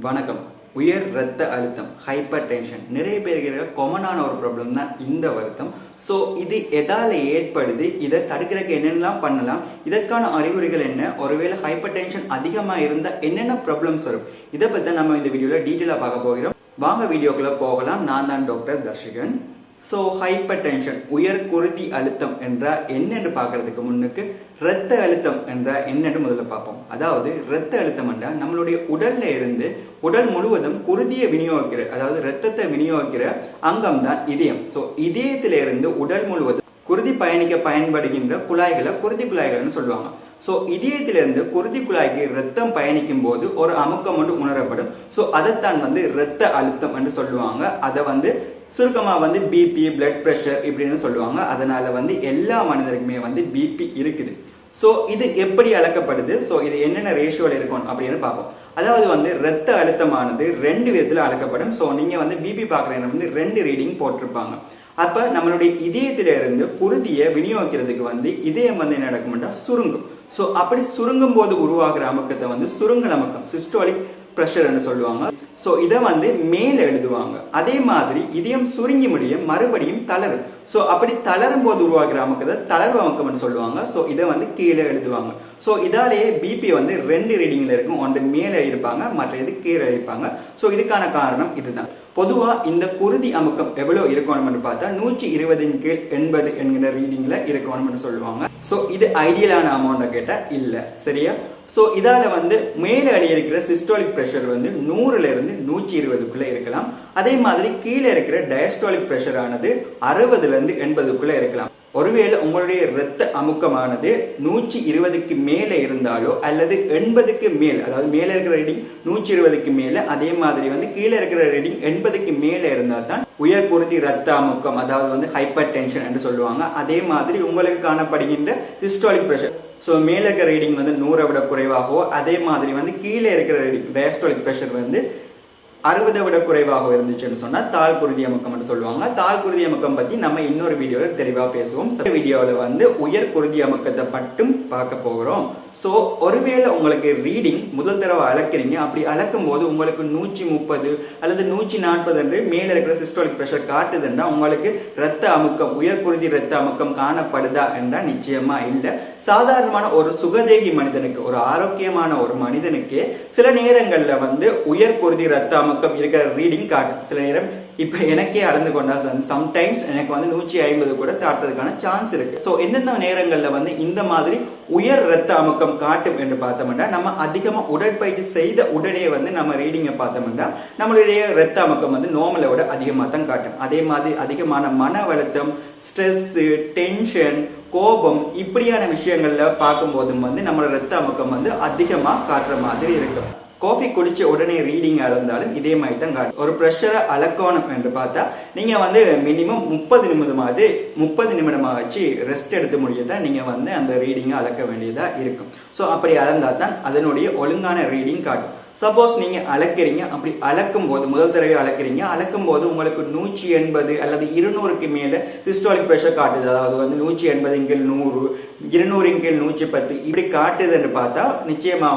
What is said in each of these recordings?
வணக்கம். உயர் இரத்த அழுத்தம், ஹைப்பர் டென்ஷன் நிறைய பேருக்கு காமனான ஒரு ப்ராப்ளம் தான் இந்த வருத்தம். ஸோ இது எதால ஏற்படுது, இதை தடுக்கிறதுக்கு என்னென்னலாம் பண்ணலாம், இதற்கான அறிகுறிகள் என்ன, ஒருவேளை ஹைப்பர் டென்ஷன் அதிகமாக இருந்தால் என்னென்ன ப்ராப்ளம்ஸ் வரும், இதை பற்றி நம்ம இந்த வீடியோவில் டீட்டெயிலாக பார்க்க போகிறோம். வாங்க வீடியோக்குள்ளே போகலாம். நான் தான் doctor Darshigan. So hyper tension, உயர் குருதி அழுத்தம் என்றால் என்னென்று பார்க்கறதுக்கு முன்னுக்கு இரத்த அழுத்தம் என்றால் என்னென்று முதல்ல பார்ப்போம். அதாவது இரத்த அழுத்தம் என்றால் நம்மளுடைய உடல்ல இருந்து உடல் முழுவதும் குருதியை விநியோகிக்கிற, அதாவது இரத்தத்தை விநியோகிக்கிற அங்கம் தான் இதயம். ஸோ இதயத்திலிருந்து உடல் முழுவதும் குருதி பயணிக்க பயன்படுகின்ற குழாய்களை குருதி குழாய்கள்னு சொல்லுவாங்க. ஸோ இதயத்திலிருந்து குருதி குழாய்க்கு ரத்தம் பயணிக்கும் போது ஒரு அமுக்கம் ஒன்று உணரப்படும். ஸோ அதைத்தான் இரத்த அழுத்தம் என்று சொல்லுவாங்க. அதை சுருக்கமாக பிபி, பிளட் ப்ரெஷர் இப்படின்னு சொல்லுவாங்க. அதனால எல்லா மனிதருக்குமே பிபி இருக்குது. ஸோ இது எப்படி அளக்கப்படுது, ஸோ இது என்னென்ன ரேஷியோவில் இருக்கும் அப்படின்னு பார்ப்போம். அதாவது இரத்த அழுத்தமானது 2 விதத்தில் அளக்கப்படும். ஸோ நீங்கள் பிபி பார்க்குறீங்க, 2 ரீடிங் போட்டிருப்பாங்க. அப்போ நம்மளுடைய இதயத்திலிருந்து குருதியை விநியோகிக்கிறதுக்கு இதயம் என்ன நடக்கும்னா சுருங்கும். ஸோ அப்படி சுருங்கும் போது உருவாகிற அமுக்கத்தை சுருங்கல் அமுக்கம், சிஸ்டோலிக் பிரஷர் சொல்லுவாங்க. ஸோ இதை மேல எழுதுவாங்க. அதே மாதிரி இதயம் சுருங்கி முடியும் மறுபடியும் தளரும். ஸோ அப்படி தளரும் போது உருவாகிற அமுக்கத்தை தளர்வு அமுக்கம் சொல்லுவாங்க. ஸோ இதை கீழே எழுதுவாங்க. ஸோ இதாலேயே பிபி 2 ரீடிங்ல இருக்கும். ஒன்று மேலே இருப்பாங்க, மற்றது கீழே இருப்பாங்க. ஸோ இதுக்கான காரணம் இதுதான். பொதுவா இந்த குருதி அமுக்கம் எவ்வளவு இருக்கணும்னு பார்த்தா 120/80 என்கிற ரீடிங்ல இருக்கணும்னு சொல்லுவாங்க. ஸோ இது ஐடியலான அமௌண்ட் கேட்டா இல்ல, சரியா? ஸோ இதால மேலே அடியிருக்கிற சிஸ்டோலிக் பிரஷர் 100ல இருந்து 120க்குள்ள இருக்கலாம். அதே மாதிரி கீழே இருக்கிற டயஸ்டோலிக் பிரஷர் ஆனது 60ல இருந்து 80க்குள்ள இருக்கலாம். ஒருவேளை உங்களுடைய இரத்த அமுக்கமானது 120க்கு மேலே இருந்தாலோ அல்லது 80க்கு மேல், அதாவது மேலே இருக்கிற ரீடிங் 120க்கு மேல, அதே மாதிரி கீழே இருக்கிற ரீடிங் 80க்கு மேலே இருந்தால் தான் உயர் குருதி இரத்த அமுக்கம், அதாவது ஹைப்பர் டென்ஷன் என்று சொல்லுவாங்க. அதே மாதிரி உங்களுக்கு காணப்படுகின்ற சிஸ்டோலிக் பிரஷர், ஸோ மேலே இருக்கிற ரீடிங் 100 விட குறைவாகவோ, அதே மாதிரி கீழே இருக்கிற ரீடிங் டயஸ்டோலிக் பிரஷர் 60 விட குறைவாக இருந்துச்சுன்னு சொன்னா தாழ் குருதி அமுக்கம் சொல்லுவாங்க. தாழ் குருதி அமுக்கம் பத்தி நம்ம இன்னொரு வீடியோல தெளிவா பேசுவோம். வீடியோல உயர் குருதி அமுக்கத்தை மட்டும் பார்க்க போகிறோம். ஸோ ஒருவேளை உங்களுக்கு ரீடிங் முதல் தடவை அளக்கிறீங்க, அப்படி அளக்கும் போது உங்களுக்கு 130 அல்லது 140 என்று மேல இருக்கிற சிஸ்டோலிக் பிரஷர் காட்டுதுன்னா உங்களுக்கு ரத்த அமுக்கம், உயர் குருதி ரத்த அமுக்கம் காணப்படுதா என்றால் நிச்சயமா இல்லை. சாதாரணமான ஒரு சுகதேகி மனிதனுக்கு, ஒரு ஆரோக்கியமான ஒரு மனிதனுக்கு சில நேரங்கள்ல உயர் குருதி ரத்த அமுக்கம் இருக்கிற ரீடிங் காட்டும். சில நேரம் இப்ப எனக்கே அளந்து கொண்டா சம்டைம்ஸ் எனக்கு 150 கூட தாட்டுறதுக்கான சான்ஸ் இருக்கு. ஸோ எந்தெந்த நேரங்கள்ல இந்த மாதிரி உயர் ரத்த அமுக்கம் காட்டும் என்று பார்த்தோம்னா, நம்ம அதிகமா உடற்பயிற்சி செய்த உடனே நம்ம ரீடிங்கை பார்த்தோம்னா நம்மளுடைய ரத்த அமுக்கம் நார்மலை விட அதிகமாக தான் காட்டும். அதே மாதிரி அதிகமான மன அழுத்தம், ஸ்ட்ரெஸ், டென்ஷன், கோபம் இப்படியான விஷயங்கள்ல பார்க்கும் போதும் நம்மளோட ரத்த அமுக்கம் அதிகமா காட்டுற மாதிரி இருக்கும். காஃபி குடிச்ச உடனே ரீடிங் அளந்தாலும் இதே மாதிரி தான் காட்டும். ஒரு ப்ரெஷரை அளக்கணும் என்று பார்த்தா நீங்க மினிமம் 30 நிமிடமாக வச்சு ரெஸ்ட் எடுத்து முடியதான் நீங்க அந்த ரீடிங்கை அளக்க வேண்டியதா இருக்கும். ஸோ அப்படி அளந்தா தான் அதனுடைய ஒழுங்கான ரீடிங் காட்டும். சப்போஸ் நீங்க அளக்கிறீங்க, அப்படி அளக்கும் போது முதல் தடவை அளக்கிறீங்க, அளக்கும் போது உங்களுக்கு 180 அல்லது 200க்கு மேல சிஸ்டோலிக் பிரஷர் காட்டுது. அதாவது 180/100, 200/110 இப்படி காட்டுதுன்னு பார்த்தா நிச்சயமா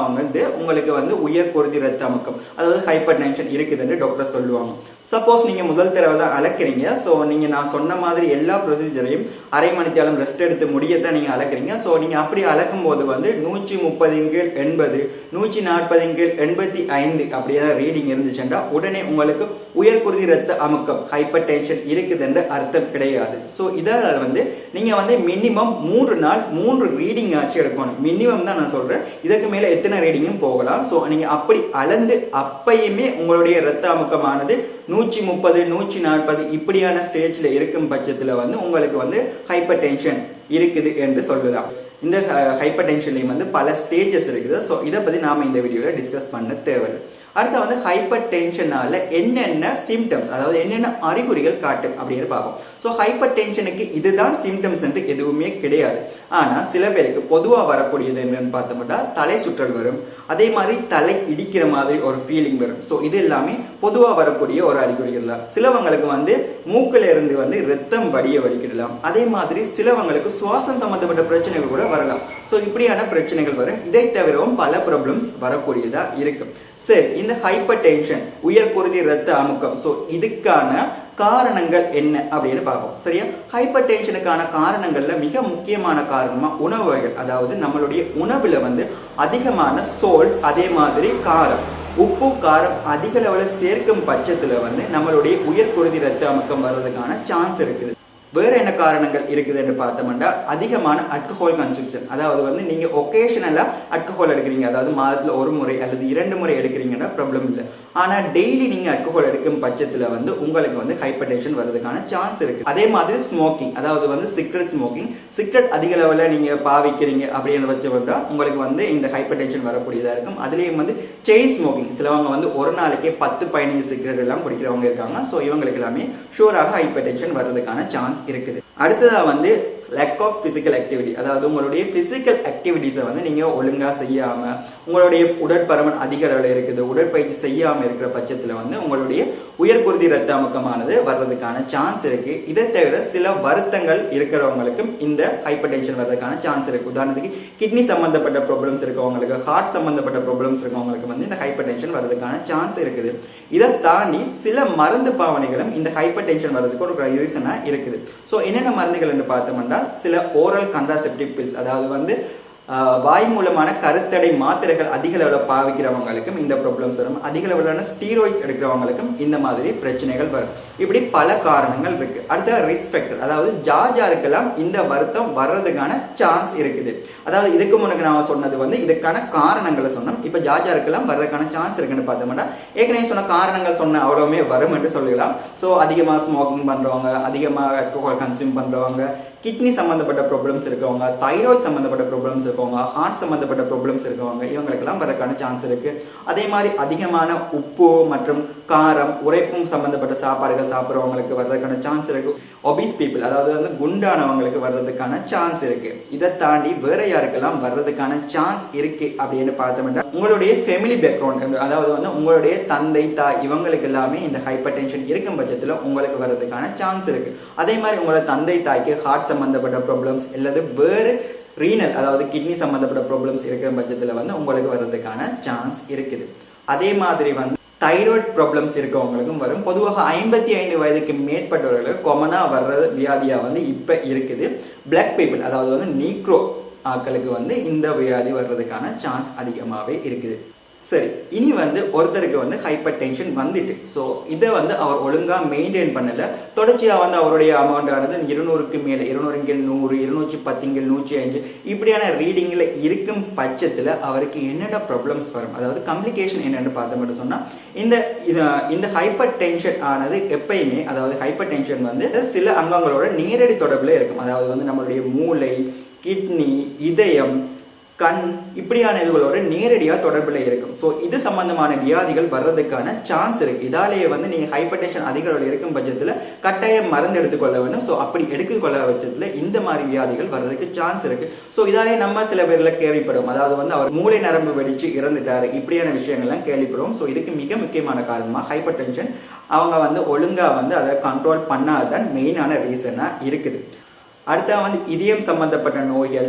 உங்களுக்கு உயர் குருதி ரத்த அமுக்கம், அதாவது ஹைப்பர் டென்ஷன் இருக்குதுன்னு டாக்டர் சொல்லுவாங்க. சப்போஸ் நீங்க முதல் தடவை தான் அளக்கிறீங்க, ஸோ நீங்க நான் சொன்ன மாதிரி எல்லா ப்ரொசீஜரையும் அரை மணித்தாலும் ரெஸ்ட் எடுத்து முடியத்தான் நீங்க அளக்கிறீங்க. ஸோ நீங்க அப்படி அளக்கும் போது 130/80, 140/85 அப்படியே ரீடிங் இருந்துச்சுன்னா உடனே உங்களுக்கு உயர் குருதி ரத்த அமுக்கம், ஹைப்பர் டென்ஷன் இருக்குதுன்ற அர்த்தம் கிடையாது. ஸோ இதால நீங்க மினிமம் 3 நாள் 3 ரீடிங் ஆச்சு எடுக்கணும். மினிமம் தான் நான் சொல்றேன், இதற்கு மேல எத்தனை ரீடிங்கும் போகலாம். ஸோ நீங்க அப்படி அளந்து அப்பயுமே உங்களுடைய ரத்த அமுக்கமானது 130, 140 இப்படியான ஸ்டேஜ்ல இருக்கும் பட்சத்துல உங்களுக்கு ஹைப்பர் டென்ஷன் இருக்குது என்று சொல்லலாம். இந்த ஹைப்பர் டென்ஷன்லயும் பல ஸ்டேஜஸ் இருக்குது. ஸோ இதை பத்தி நாம இந்த வீடியோல டிஸ்கஸ் பண்ண தேவையில்லை. அடுத்து ஹைப்பர் டென்ஷனால என்னென்ன சிம்டம்ஸ், அதாவது என்னென்ன அறிகுறிகள் காட்டும் அப்படின்னு பார்ப்போம். ஸோ ஹைப்பர் டென்ஷனுக்கு இதுதான் சிம்டம்ஸ் என்று எதுவுமே கிடையாது. ஆனா சில பேருக்கு பொதுவா வரக்கூடியது என்னன்னு பார்த்தோம்னா தலை சுற்றல் வரும், அதே மாதிரி தலை இடிக்கிற மாதிரி ஒரு ஃபீலிங் வரும். ஸோ இது எல்லாமே பொதுவா வரக்கூடிய ஒரு அறிகுறிகள் தான். சிலவங்களுக்கு மூக்குல இருந்து ரத்தம் வடிக்கிடலாம். அதே மாதிரி சிலவங்களுக்கு சுவாசம் சம்பந்தப்பட்ட பிரச்சனைகள் கூட வரலாம். ஸோ இப்படியான பிரச்சனைகள் வரும். இதை தவிரவும் பல ப்ராப்ளம்ஸ் வரக்கூடியதா இருக்கும். சரி, இந்த ஹைப்பர் டென்ஷன் உயர் குருதி ரத்த அமுக்கம், ஸோ இதுக்கான காரணங்கள் என்ன அப்படின்னு பார்ப்போம். சரியா? ஹைப்பர் டென்ஷனுக்கான காரணங்கள்ல மிக முக்கியமான காரணமா உணவு வகைகள், அதாவது நம்மளுடைய உணவுல அதிகமான சோல்ட், அதே மாதிரி காரம், உப்பு காரம் அதிக லெவலில் சேர்க்கும் பட்சத்துல நம்மளுடைய உயர் குருதி ரத்த அமுக்கம் வர்றதுக்கான சான்ஸ் இருக்குது. வேற என்ன காரணங்கள் இருக்குதுன்னு பார்த்தோம்னா அதிகமான அல்கஹால் கன்சம்ஷன், அதாவது நீங்க ஒகேஷனலா அல்கஹால் எடுக்கிறீங்க, அதாவது மாதத்துல ஒரு முறை அல்லது 2 முறை எடுக்கிறீங்கன்னா ப்ராப்ளம் இல்லை. ஆனா டெய்லி நீங்க அல்கஹால் எடுக்கும் பட்சத்துல உங்களுக்கு ஹைப்பர் டென்ஷன் வர்றதுக்கான சான்ஸ் இருக்கு. அதே மாதிரி ஸ்மோக்கிங், அதாவது சிகரெட் ஸ்மோக்கிங், சிகரெட் அதிக லெவலில் நீங்க பாவிக்கிறீங்க அப்படின்னு வச்சா உங்களுக்கு இந்த ஹைப்பர் டென்ஷன் வரக்கூடியதா இருக்கும். அதுலயும் செயின் ஸ்மோக்கிங், சிலவங்க ஒரு நாளைக்கே 10-15 சிகரெட் எல்லாம் குடிக்கிறவங்க இருக்காங்க. ஸோ இவங்களுக்கு எல்லாமே ஷூராக ஹைப்பர் டென்ஷன் வர்றதுக்கான சான்ஸ் இருக்குது. அடுத்ததா லேக் ஆஃப் பிசிக்கல் ஆக்டிவிட்டி, அதாவது உங்களுடைய பிசிக்கல் ஆக்டிவிட்டிஸை நீங்க ஒழுங்கா செய்யாம, உங்களுடைய உடற்பருமன் அதிக அளவில் இருக்குது, உடற்பயிற்சி செய்யாம இருக்கிற பட்சத்துல உங்களுடைய உயர் குருதி ரத்த அமுக்கமானது வர்றதுக்கான சான்ஸ் இருக்கு. இதை தவிர சில வருத்தங்கள் இருக்கிறவங்களுக்கும் இந்த ஹைப்பர் டென்ஷன் வர்றதுக்கான சான்ஸ் இருக்கு. உதாரணத்துக்கு கிட்னி சம்பந்தப்பட்ட ப்ராப்ளம்ஸ் இருக்கவங்களுக்கு, ஹார்ட் சம்பந்தப்பட்ட ப்ராப்ளம்ஸ் இருக்கவங்களுக்கு இந்த ஹைப்பர் டென்ஷன் வர்றதுக்கான சான்ஸ் இருக்குது. இதை தாண்டி சில மருந்து பாவனைகளும் இந்த ஹைப்பர் டென்ஷன் வர்றதுக்கு ஒரு ரீசனா இருக்குது. ஸோ என்னென்ன மருந்துகள் என்று பார்த்தோம்னா சில ஓரல் கன்ட்ராசெப்டிவ் பில்ஸ், அதாவது வாய் மூலமான கருத்தடை மாத்திரைகள் அதிக அளவில் பாவிக்கிறவங்களுக்கும் இந்த ப்ராப்ளம்ஸ் வரும். அதிக அளவிலான ஸ்டீராய்ட்ஸ் எடுக்கிறவங்களுக்கும் இந்த மாதிரி பிரச்சனைகள் வரும். இப்படி பல காரணங்கள் இருக்கு. அடுத்த ரிஸ்க் ஃபேக்டர், அதாவது யாருக்கெல்லாம் இந்த வருத்தம் வர்றதுக்கான சான்ஸ் இருக்குது. அதாவது இதுக்கு முன்னாடி நான் சொன்னது இதுக்கான காரணங்களை சொன்னோம். இப்ப யாருக்கெல்லாம் வர்றதுக்கான சான்ஸ் இருக்குன்னு பார்த்தோம்னா ஏற்கனவே சொன்ன காரணங்கள் சொன்ன அவ்வளவுமே வரும் என்று சொல்லலாம். ஸோ அதிகமாக ஸ்மோக்கிங் பண்றவங்க, அதிகமாக ஆல்கஹால் கன்சியூம் பண்றவங்க, கிட்னி சம்பந்தப்பட்ட ப்ராப்ளம்ஸ் இருக்கவங்க, தைராய்டு சம்பந்தப்பட்ட ப்ராப்ளம்ஸ் இருக்கவங்க, ஹார்ட் சம்பந்தப்பட்ட ப்ராப்ளம்ஸ் இருக்கவங்க, இவங்களுக்கெல்லாம் வரக்கான சான்ஸ் இருக்கு. அதே மாதிரி அதிகமான உப்பு மற்றும் காரம், உரைப்பும் சம்பந்தப்பட்ட சாப்பாடுகள் சாப்பிட்றவங்களுக்கு வர்றதுக்கான சான்ஸ் இருக்கு. ஒபீஸ் பீப்புள், அதாவது குண்டானவங்களுக்கு வர்றதுக்கான சான்ஸ் இருக்கு. இதை தாண்டி வேற யாருக்கெல்லாம் வர்றதுக்கான சான்ஸ் இருக்கு அப்படின்னு பார்த்தோம்னா உங்களுடைய ஃபேமிலி பேக்ரவுண்ட், அதாவது உங்களுடைய தந்தை தாய் இவங்களுக்கு எல்லாமே இந்த ஹைப்பர் டென்ஷன் இருக்கும் பட்சத்தில் உங்களுக்கு வர்றதுக்கான சான்ஸ் இருக்கு. அதே மாதிரி உங்களோட தந்தை தாய்க்கு ஹார்ட் சம்பந்தப்பட்ட ப்ராப்ளம்ஸ் அல்லது வேறு ரீனல், அதாவது கிட்னி சம்பந்தப்பட்ட ப்ராப்ளம்ஸ் இருக்கிற பட்சத்தில் உங்களுக்கு வர்றதுக்கான சான்ஸ் இருக்குது. அதே மாதிரி தைராய்டு ப்ராப்ளம்ஸ் இருக்கவங்களுக்கும் வரும். பொதுவாக 55 வயதுக்கு மேற்பட்டவர்களுக்கு காமனா வர்ற வியாதியா இப்ப இருக்குது. பிளாக் பீப்புள், அதாவது நீக்ரோ ஆட்களுக்கு இந்த வியாதி வர்றதுக்கான சான்ஸ் அதிகமாகவே இருக்குது. சரி, இனி ஒருத்தருக்கு ஹைப்பர் டென்ஷன் வந்துட்டு, ஸோ இதை அவர் ஒழுங்கா மெயின்டைன் பண்ணல, தொடர்ச்சியா அவருடைய அமௌண்ட் ஆனது 200க்கு மேல, 200 100, 210 105 இப்படியான ரீடிங்ல இருக்கும் பட்சத்துல அவருக்கு என்னென்ன ப்ராப்ளம்ஸ் வரும், அதாவது கம்ப்ளிகேஷன் என்னன்னு பார்த்தோம்னு சொன்னா இந்த ஹைப்பர் டென்ஷன் ஆனது எப்பயுமே, அதாவது ஹைப்பர் டென்ஷன் சில அங்கங்களோட நேரடி தொடர்புல இருக்கும். அதாவது நம்மளுடைய மூளை, கிட்னி, இதயம், கண் இப்படியான இதுகளோட நேரடியாக தொடர்புல இருக்கும். ஸோ இது சம்பந்தமான வியாதிகள் வர்றதுக்கான சான்ஸ் இருக்கு. இதாலேயே நீங்க ஹைப்பர் டென்ஷன் அதிக அளவில் இருக்கும் பட்சத்தில் கட்டாயம் மருந்து எடுத்துக்கொள்ள வேண்டும். ஸோ அப்படி எடுத்துக்கொள்ள பட்சத்தில் இந்த மாதிரி வியாதிகள் வர்றதுக்கு சான்ஸ் இருக்கு. ஸோ இதாலே நம்ம சில பேர்ல கேள்விப்படும், அதாவது அவர் மூளை நரம்பு வெடிச்சு இறந்துட்டாரு, இப்படியான விஷயங்கள்லாம் கேள்விப்படுவோம். ஸோ இதுக்கு மிக முக்கியமான காரணமா ஹைப்பர் டென்ஷன் அவங்க ஒழுங்கா அதை கண்ட்ரோல் பண்ணாதான் மெயினான ரீசனா இருக்குது. அடுத்த இதயம் சம்பந்தப்பட்ட நோய்கள்,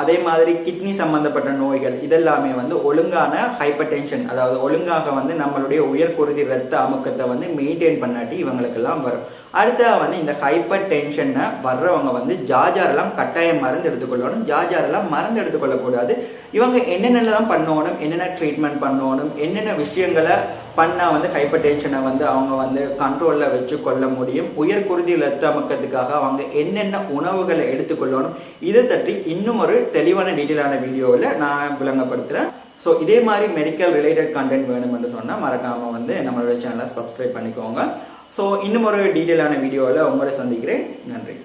அதே மாதிரி கிட்னி சம்பந்தப்பட்ட நோய்கள், இதெல்லாமே ஒழுங்கான ஹைப்பர் டென்ஷன், அதாவது ஒழுங்காக நம்மளுடைய உயர் குருதி ரத்த அமுக்கத்தை மெயின்டைன் பண்ணாட்டி இவங்களுக்கெல்லாம் வரும். அடுத்த இந்த ஹைப்பர் டென்ஷனை வர்றவங்க ஜாஜாரெல்லாம் கட்டாயம் மருந்து எடுத்துக்கொள்ளணும், ஜாஜாரெல்லாம் மருந்து எடுத்துக்கொள்ளக்கூடாது. இவங்க என்னென்னலாம் பண்ணணும், என்னென்ன ட்ரீட்மெண்ட் பண்ணணும், என்னென்ன விஷயங்களை பண்ணா ஹைப்பர் டென்ஷனை அவங்க கண்ட்ரோல்ல வச்சு கொள்ள முடியும், உயர் குருதி ரத்த அமுக்கத்துக்காக அவங்க என்னென்ன உணவுகளை எடுத்துக்கொள்ளணும், இதை பற்றி இன்னும் ஒரு தெளிவான டீட்டெயிலான வீடியோவில் நான் விளங்கப்படுத்துறேன். ஸோ இதே மாதிரி மெடிக்கல் ரிலேட்டட் கண்டென்ட் வேணும்னு சொன்னால் மறக்காம நம்மளோட சேனலை சப்ஸ்கிரைப் பண்ணிக்கோங்க. ஸோ இன்னும் ஒரு டீட்டெயிலான வீடியோவில் உங்களை சந்திக்கிறேன். நன்றி.